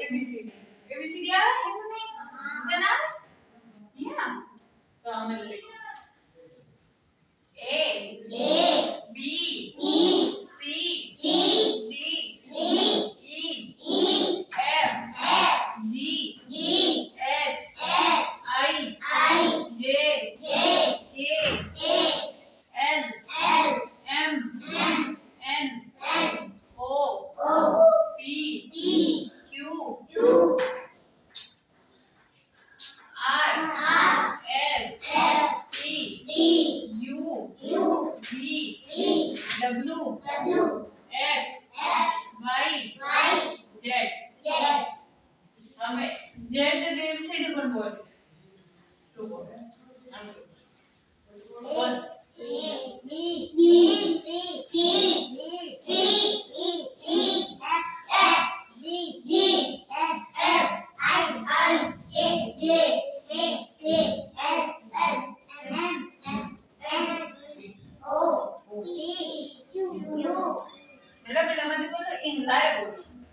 ABCD ABCD આવે છે કે નહીં તને આવે યા તો અમે લઈ A B C D E F G H I J K L M N O P Q R S T U V W X Y Z हमें Z ABCD कौन बोल तो बोल बोल बेटा बेटा मत बोल इंदारे बोल